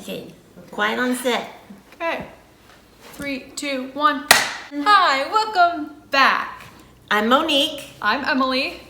Okay, quiet on set. Okay. 3, 2, 1. Hi, welcome back. I'm Monique, I'm Emily.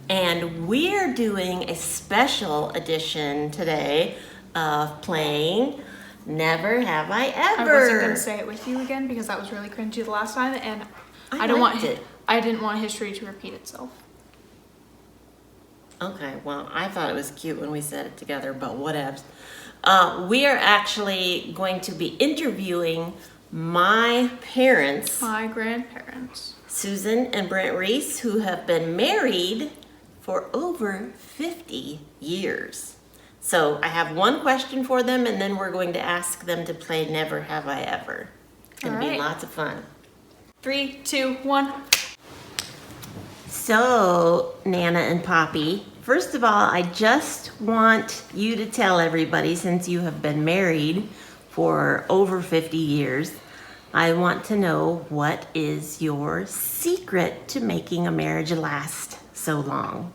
and we're doing a special edition today of playing Never Have I I Ever. wasn't gonna say it with you again because that was really cringy the last time, and I didn't liked want it. I didn't want history to repeat itself. Okay, well, I thought it was cute when we said it together, but whatevs. We are actually going to be interviewing my parents, My grandparents. Susan and Brent Reese, who have been married for over 50 years. So I have one question for them, and then we're going to ask them to play Never Have I Ever. It's going to be All right. lots of fun. 3, 2, 1. So, Nana and Poppy, first of all, I just want you to tell everybody, since you have been married for over 50 years, I want to know what is your secret to making a marriage last so long?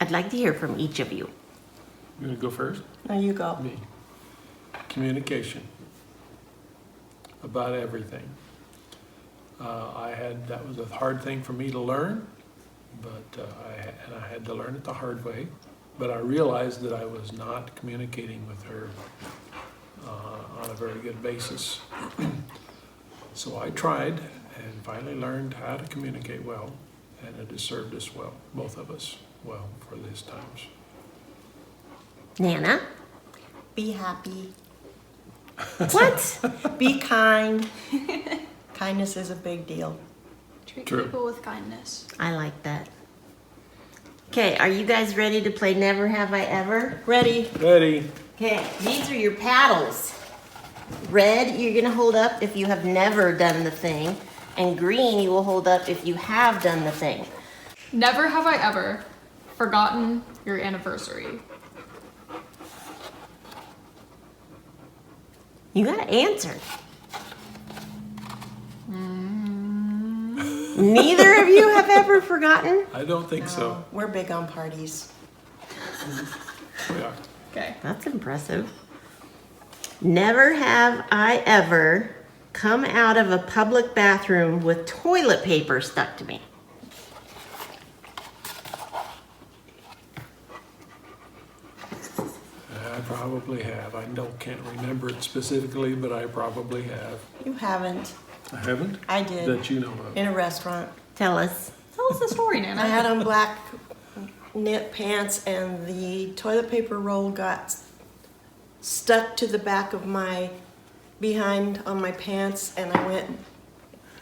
I'd like to hear from each of you. You want to go first? There you go. Me. Communication about everything. That was a hard thing for me to learn, but I had to learn it the hard way. But I realized that I was not communicating with her on a very good basis. So I tried and finally learned how to communicate well, and it has served us well, both of us, well for these times. Nana? Be happy. What? Be kind. Kindness is a big deal. Treat True. people with kindness. I like that. Okay, are you guys ready to play Never Have I Ever? Ready? Ready? Okay, these are your paddles. Red, you're gonna hold up if you have never done the thing, and green, you will hold up if you have done the thing. Never have I ever forgotten your anniversary. You gotta answer. Neither of you have ever forgotten? I don't think so. No, we're big on parties. We are. Okay. That's impressive. Never have I ever come out of a public bathroom with toilet paper stuck to me. I probably have. Can't remember it specifically, but I probably have. You haven't. I haven't? I did. That you know of. In a restaurant. Tell us. Tell us the story, Nana. I had on black knit pants and the toilet paper roll got stuck to the back of my behind on my pants, and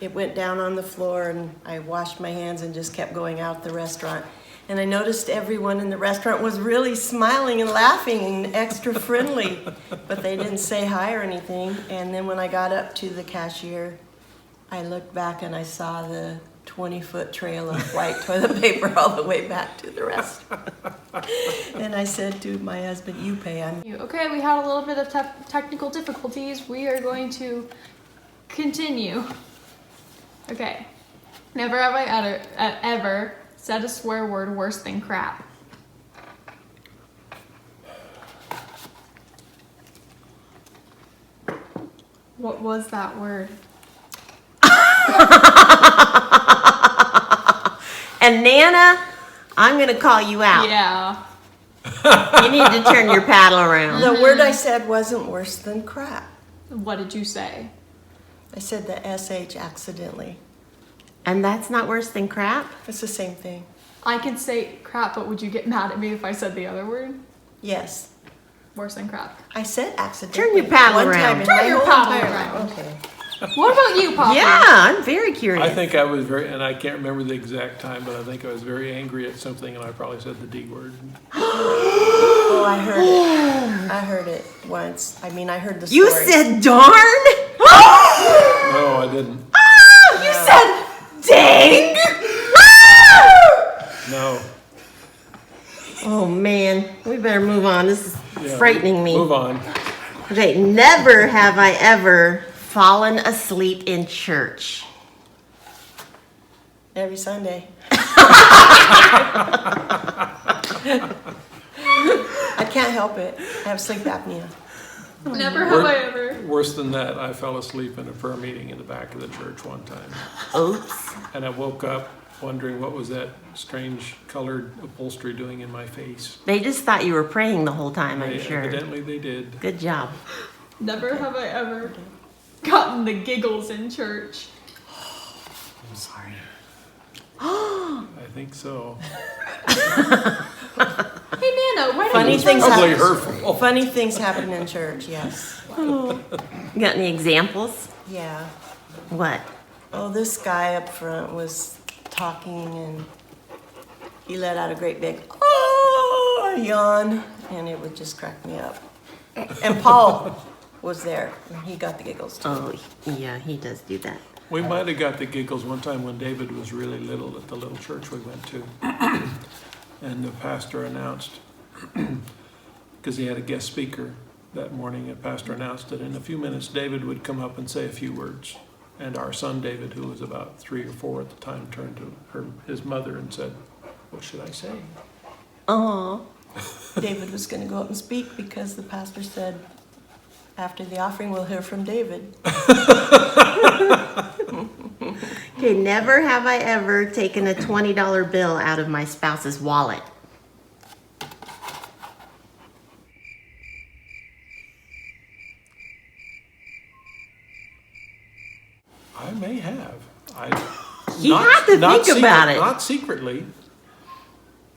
it went down on the floor, and I washed my hands and just kept going out the restaurant. And I noticed everyone in the restaurant was really smiling and laughing and extra friendly, but they didn't say hi or anything. And then when I got up to the cashier, I looked back and I saw the 20-foot trail of white toilet paper all the way back to the restaurant. And I said to my husband, "You pay." Okay, we had a little bit of technical difficulties. We are going to continue. Okay. Never have I ever said a swear word worse than crap. What was that word? And Nana, I'm gonna call you out. Yeah. You need to turn your paddle around. The word I said wasn't worse than crap. What did you say? I said the SH accidentally. And that's not worse than crap? It's the same thing. I could say crap, but would you get mad at me if I said the other word? Yes. Worse than crap. I said accidentally. Turn your paddle one around. time in Turn my your whole paddle entire around. life. Okay. What about you, Poppy? Yeah, I'm very curious. I think I was and I can't remember the exact time, but I think I was very angry at something and I probably said the D word. Oh, I heard it. I heard it once. I mean, I heard the story. You said darn? No, I didn't. You said dang? No. Oh man, we better move on. This is Yeah, frightening me. Move on. Okay, never have I ever fallen asleep in church. Every Sunday. I can't help it. I have sleep apnea. Never have I ever. Worse than that, I fell asleep in a prayer meeting in the back of the church one time. Oops. And I woke up wondering what was that strange colored upholstery doing in my face. They just thought you were praying the whole time, I'm sure. Evidently they did. Good job. Never have I ever gotten the giggles in church. I'm sorry. I think so. Hey Nana, why don't Funny you things try- Probably happen. hurtful. Funny things happen in church, yes. You got any examples? Yeah. What? Oh, this guy up front was talking and he let out a great big, oh, yawn, and it would just crack me up. And Paul was there, and he got the giggles too. Oh, yeah, he does do that. We might have got the giggles one time when David was really little at the little church we went to. And the pastor announced, because he had a guest speaker that morning, the pastor announced that in a few minutes David would come up and say a few words. And our son David, who was about 3 or 4 at the time, turned to his mother and said, "What should I say?" Oh, David was going to go up and speak because the pastor said, after the offering, we'll hear from David. okay. Never have I ever taken a $20 bill out of my spouse's wallet. I may have. You have to think about it. Not secretly.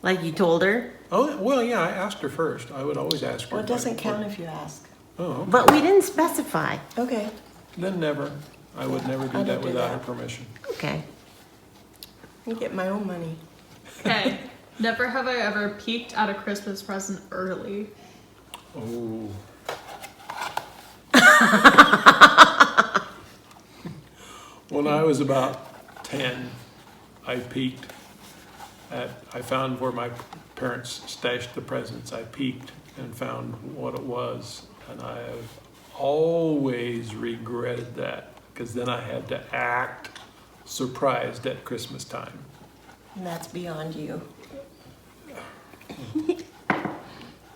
Like you told her, Oh, well, yeah, I asked her first. I would always ask her. Well, it doesn't count if you ask. Oh, but we didn't specify. Okay. then never. I would never do I that don't do without that. her permission. Okay. I get my own money. Okay. Never have I ever peeked at a Christmas present early. Oh. When I was about 10, I peeked I found where my parents stashed the presents. I peeked and found what it was. And I have always regretted that because then I had to act surprised at Christmas time. And that's beyond you.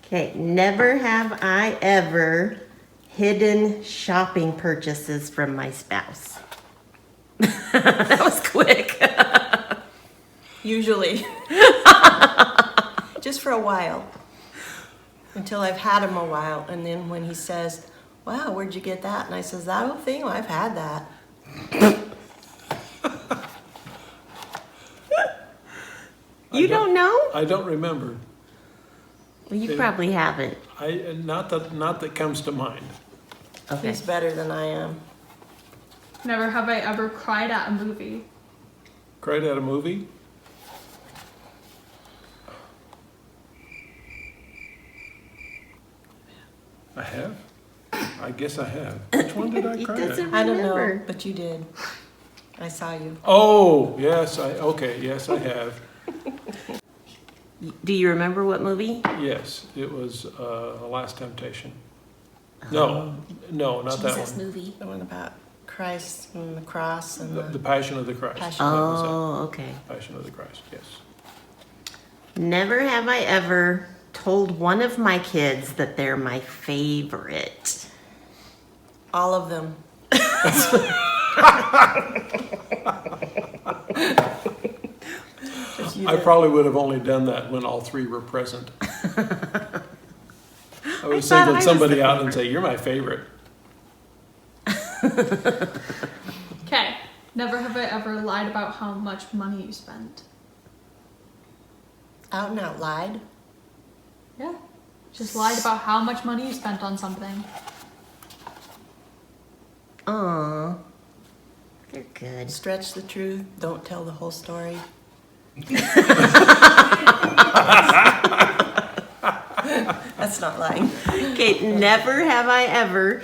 Okay. Never have I ever hidden shopping purchases from my spouse. That was quick. Usually. Just for a while. Until I've had him a while. And then when he says, wow, where'd you get that? And I says, that old thing, well, I've had that. You don't know? I don't remember. Well, you probably haven't. Not that comes to mind. Okay. He's better than I am. Never have I ever cried at a movie. Cried at a movie? I have? I guess I have. Which one did I He cry at? doesn't I don't know, remember. but you did. I saw you. Oh, yes, yes, I have. Do you remember what movie? Yes, it was The Last Temptation. No, not that Jesus one. movie. The one about Christ and the cross and The the Passion of the Christ. Passion. That was Oh, okay. it. Passion of the Christ, yes. Never have I ever told one of my kids that they're my favorite. all of them. Just you I did. probably would have only done that when all 3 were present. I would have thought I singled was somebody the out and say, "You're my favorite." Okay. Never have I ever lied about how much money you spent. Out and out lied. Yeah. Just lied about how much money you spent on something. Aw. They're good. Stretch the truth. Don't tell the whole story. That's not lying. Okay, never have I ever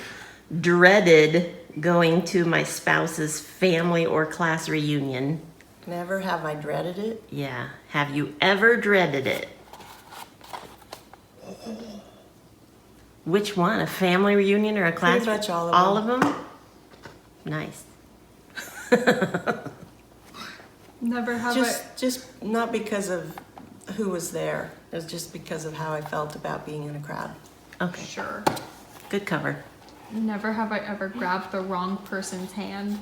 dreaded going to my spouse's family or class reunion. Never have I dreaded it. Yeah. Have you ever dreaded it? Which one? A family reunion or a class? Pretty much all of All them. of them? Nice. Never have Just not because of who was there. It was just because of how I felt about being in a crowd. I. Okay. Sure. Good cover. Never have I ever grabbed the wrong person's hand.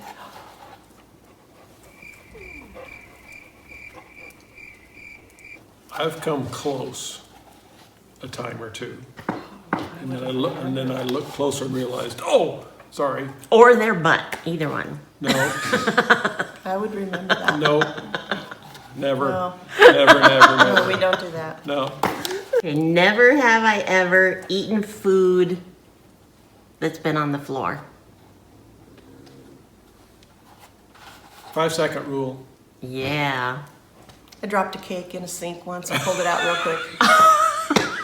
I've come close a time or two. And then I looked closer and realized, oh, sorry, Or their butt, either one. no, I would remember that. no, never, No, never, never, no, we never. don't do that. No, Okay, never have I ever eaten food that's been on the floor. 5-second rule. Yeah. I dropped a cake in a sink once. I pulled it out real quick.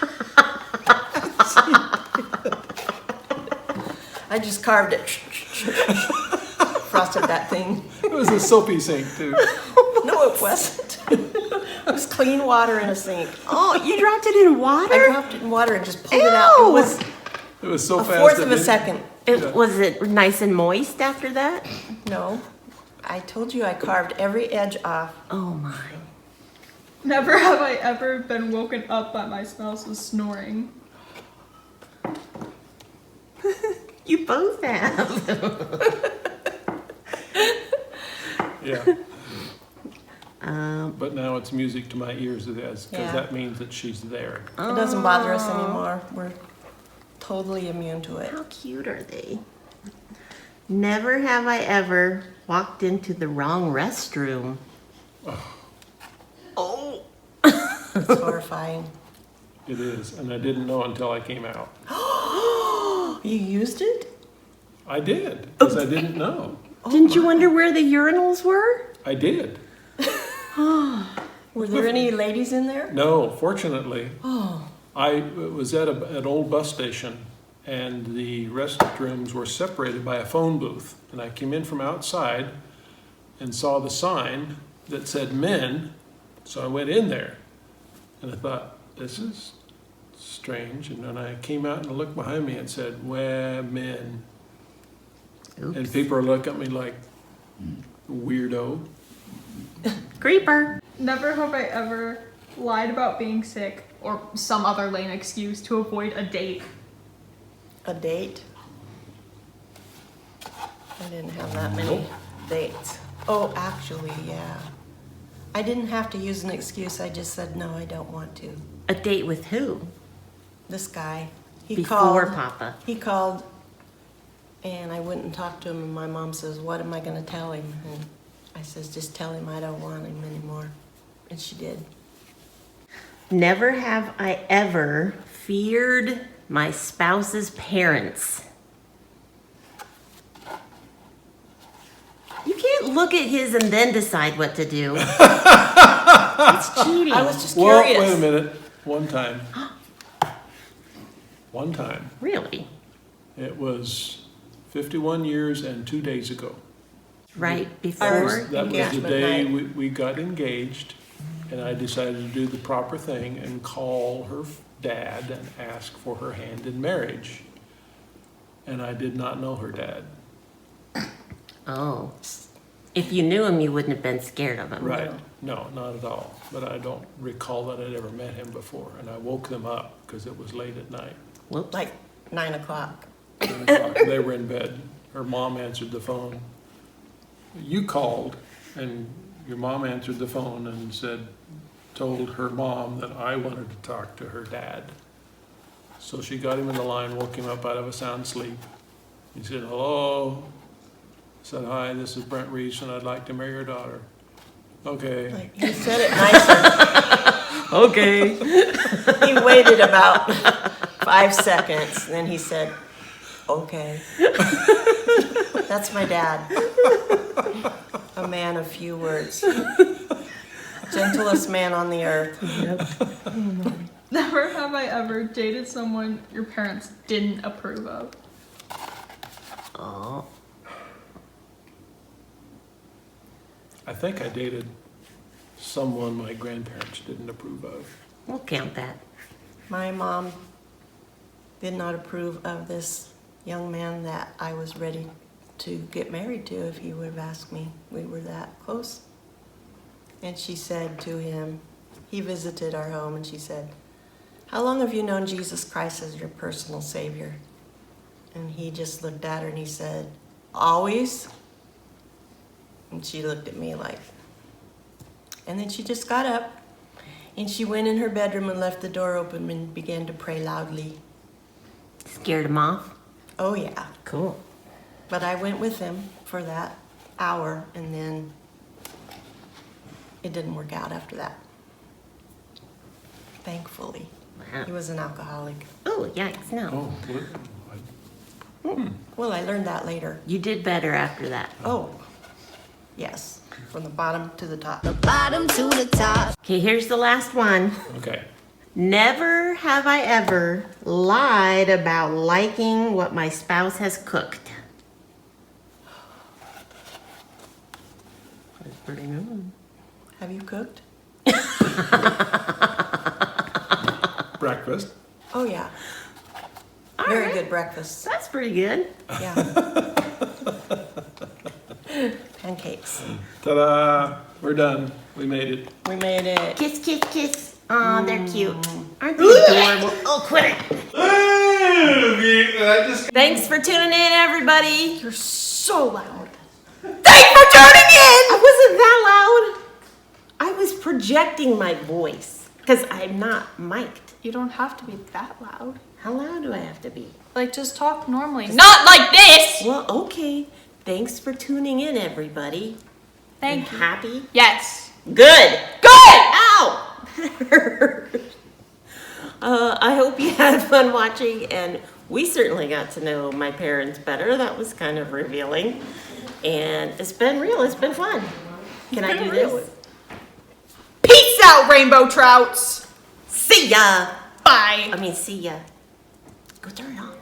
I just carved it. Frosted that thing. It was a soapy sink too. No, it wasn't. It was clean water in a sink. Oh, you dropped it in I water? dropped it in water and just pulled it out. It Ew. was It was so a fast. fourth it of a didn't- second. Was it nice and moist after that? No, I told you I carved every edge off. Oh my. Never have I ever been woken up by my spouse's snoring. You both have. Yeah. Um, But now it's music to my ears, because Yeah. that means that she's there. It doesn't bother us anymore. We're totally immune to it. How cute are they? Never have I ever walked into the wrong restroom. Oh. It's horrifying. It is, and I didn't know until I came out. You used it? I did, because I didn't know. Didn't you wonder where the urinals were? I did. Were there any ladies in there? No, fortunately, Oh, I was at an old bus station, and the restrooms were separated by a phone booth. And I came in from outside and saw the sign that said men, so I went in there. And I thought, this is strange. And then I came out and looked behind me and said, women. And Oops. people are looking at me like, weirdo. Creeper. Never have I ever lied about being sick or some other lame excuse to avoid a date. a date? I didn't have that many Nope. dates. Oh, actually, yeah. I didn't have to use an excuse. I just said, no, I don't want to. A date with who? This guy, he Before called. Papa. He called, and I went and talked to him, and my mom says, what am I gonna tell him? And I says, just tell him I don't want him anymore. And she did. Never have I ever feared my spouse's parents. You can't look at his and then decide what to do. It's cheating. I was just Well, curious. wait a minute. One time. One time. Really? It was 51 years and 2 days ago. Right Ours- before? That was the Engagement day night. we got engaged, and I decided to do the proper thing and call her dad and ask for her hand in marriage. And I did not know her dad. Oh. If you knew him, you wouldn't have been scared of him. Right. No, not at all. But I don't recall that I'd ever met him before. And I woke them up because it was late at night. Whoops. Like 9 o'clock. 10 o'clock. They were in bed. Her mom answered the phone. You called, and your mom answered the phone and told her mom that I wanted to talk to her dad. So she got him in the line, woke him up out of a sound sleep. He said, hello. I said, hi, this is Brent Reese, and I'd like to marry your daughter. Okay. Like, he said it nicer. Okay. He waited about 5 seconds, and then he said, okay. That's my dad. A man of few words. Gentlest man on the earth. Never have I ever dated someone your parents didn't approve of. Oh. I think I dated someone my grandparents didn't approve of. We'll count that. My mom did not approve of this young man that I was ready to get married to if he would have asked me. We were that close. And she said to him, he visited our home, and she said, how long have you known Jesus Christ as your personal Savior? And he just looked at her and he said, always? And she looked at me like, and then she just got up and she went in her bedroom and left the door open and began to pray loudly. Scared him off? Oh yeah. Cool. But I went with him for that hour and then it didn't work out after that. Thankfully. Wow. He was an alcoholic. Oh, yikes, no. Oh, what? Well, I learned that later. You did better after that. Oh, yes. From the bottom to the top. Bottom to the top. Okay, here's the last one. Okay. Never have I ever lied about liking what my spouse has cooked. That's pretty good. Have you cooked? Breakfast. Oh, yeah. All Very right. good breakfast. That's pretty good. Yeah. Pancakes. Ta-da! We're done. We made it. We made it. Kiss, kiss, kiss. Aw, they're cute. Aren't they adorable? Oh, quit it. Thanks for tuning in, everybody. You're so loud. Thanks for tuning in. I wasn't that loud. I was projecting my voice because I'm not mic'd. You don't have to be that loud. How loud do I have to be? Like, just talk normally. Not like this! Well, okay. Thanks for tuning in, everybody. Thank You you. happy? Yes. Good. Good! Ow! I hope you had fun watching, and we certainly got to know my parents better. That was kind of revealing. And it's been real. It's been fun. Can I do this? Peace out, rainbow trouts! See ya! Bye! I mean, see ya. Go turn it on.